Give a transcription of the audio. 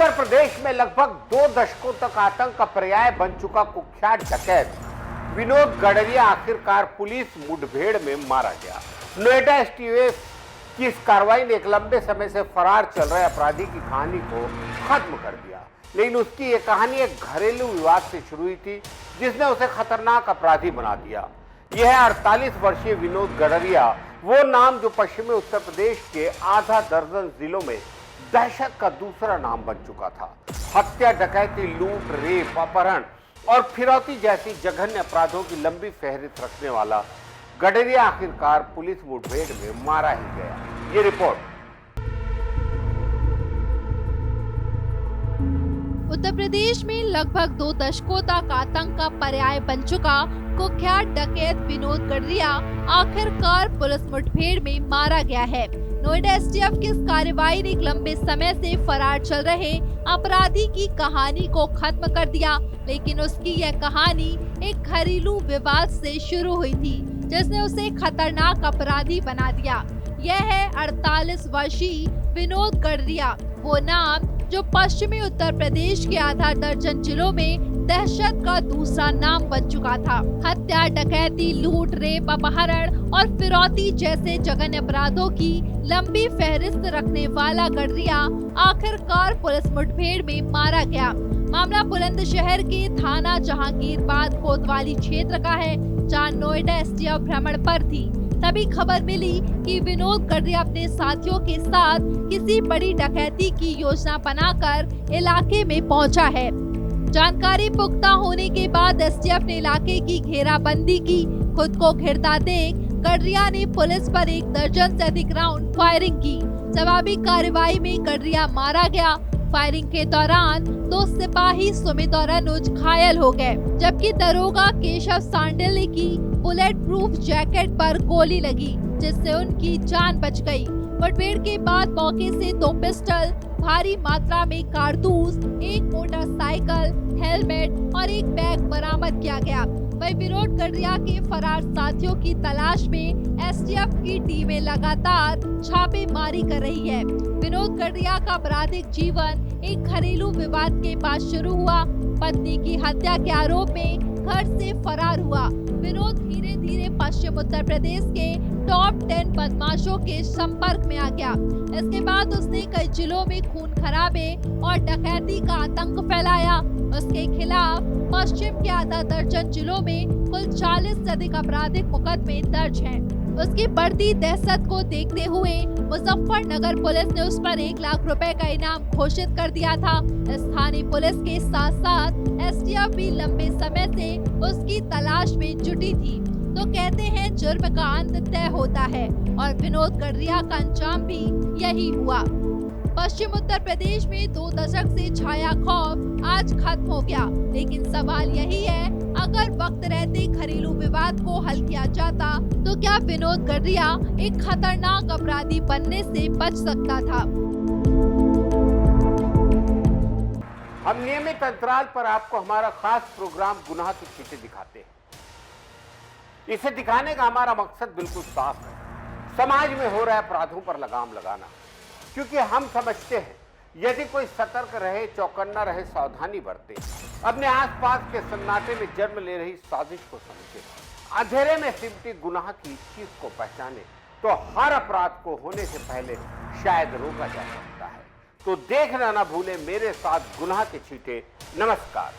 उत्तर प्रदेश में लगभग 2 दशकों तक आतंक का पर्याय बन चुका कुख्यात डकैत विनोद गडरिया आखिरकार पुलिस मुठभेड़ में मारा गया। नोएडा एसटीएफ की इस कार्रवाई ने एक लंबे समय से फरार चल रहे अपराधी की कहानी को खत्म कर दिया, लेकिन उसकी ये कहानी एक घरेलू विवाद से शुरू हुई थी जिसने उसे खतरनाक अपराधी बना दिया। यह 48 वर्षीय विनोद गडरिया वो नाम जो पश्चिमी उत्तर प्रदेश के आधा दर्जन जिलों में दहशत का दूसरा नाम बन चुका था। हत्या, डकैती, लूट, रेप, अपहरण और फिरौती जैसी जघन्य अपराधों की लंबी फहरिस्त रखने वाला गडरिया आखिरकार पुलिस मुठभेड़ में मारा ही गया। ये रिपोर्ट। उत्तर प्रदेश में लगभग 2 दशकों तक आतंक का पर्याय बन चुका कुख्यात डकैत विनोद गडरिया आखिरकार पुलिस मुठभेड़ में मारा गया है। नोएडा एसटीएफ की इस कार्रवाई ने एक लंबे समय से फरार चल रहे अपराधी की कहानी को खत्म कर दिया, लेकिन उसकी यह कहानी एक घरेलू विवाद से शुरू हुई थी जिसने उसे खतरनाक अपराधी बना दिया। यह है 48 वर्षीय विनोद गडरिया, वो नाम जो पश्चिमी उत्तर प्रदेश के आधा दर्जन जिलों में दहशत का दूसरा नाम बन चुका था। हत्या, डकैती, लूट, रेप, अपहरण और फिरौती जैसे जघन्य अपराधों की लंबी फहरिस्त रखने वाला गडरिया आखिरकार पुलिस मुठभेड़ में मारा गया। मामला बुलंदशहर के थाना जहांगीरबाद कोतवाली क्षेत्र का है, जहां नोएडा एसटीएफ भ्रमण पर थी। तभी खबर मिली कि विनोद गडरिया अपने साथियों के साथ किसी बड़ी डकैती की योजना बनाकर इलाके में पहुंचा है। जानकारी पुख्ता होने के बाद एसटीएफ ने इलाके की घेराबंदी की। खुद को घिरता देख गडरिया ने पुलिस पर 1 दर्जन से अधिक राउंड फायरिंग की। जवाबी कार्रवाई में गडरिया मारा गया। फायरिंग के दौरान 2 सिपाही सुमित और अनुज घायल हो गए, जबकि दरोगा केशव सांडिल की बुलेट प्रूफ जैकेट पर गोली लगी, जिससे उनकी जान बच गई। मुठभेड़ के बाद मौके से 2 पिस्टल, भारी मात्रा में कारतूस, 1 मोटरसाइकिल, हेलमेट और 1 बैग बरामद किया गया। वहीं विनोद गडरिया के फरार साथियों की तलाश में एसटीएफ की टीमें लगातार छापेमारी कर रही है। विनोद गडरिया का आपराधिक जीवन एक घरेलू विवाद के बाद शुरू हुआ। पत्नी की हत्या के आरोप में घर से फरार हुआ। विनोद धीरे धीरे पश्चिम उत्तर प्रदेश के टॉप 10 बदमाशों के संपर्क में आ गया। इसके बाद उसने कई जिलों में खून खराबे और डकैती का आतंक फैलाया। उसके खिलाफ पश्चिम के आधा दर्जन जिलों में कुल 40 से अधिक आपराधिक मुकदमे दर्ज हैं। उसकी बढ़ती दहशत को देखते हुए मुजफ्फरनगर पुलिस ने उस पर 1 लाख रुपए का इनाम घोषित कर दिया था। स्थानीय पुलिस के साथ साथ एसटीएफ भी लंबे समय से उसकी तलाश में जुटी थी। तो कहते हैं जुर्म का अंत तय होता है, और विनोद गडरिया का अंजाम भी यही हुआ। पश्चिम उत्तर प्रदेश में 2 दशक से छाया खौफ आज खत्म हो गया, लेकिन सवाल यही है, अगर वक्त रहते घरेलू विवाद को हल किया जाता तो क्या विनोद गडरिया एक खतरनाक अपराधी बनने से बच सकता था? हम नियमित अंतराल पर आपको हमारा खास प्रोग्राम गुनाह की चीजें दिखाते हैं। इसे दिखाने का हमारा मकसद बिल्कुल साफ है, समाज में हो रहे अपराधों पर लगाम लगाना। क्योंकि हम समझते हैं यदि कोई सतर्क रहे, चौकन्ना रहे, सावधानी बरते, अपने आसपास के सन्नाटे में जन्म ले रही साजिश को समझे, अंधेरे में सिमटी गुनाह की चीज को पहचाने, तो हर अपराध को होने से पहले शायद रोका जा सकता है। तो देखना ना भूले मेरे साथ गुनाह के छींटे। नमस्कार।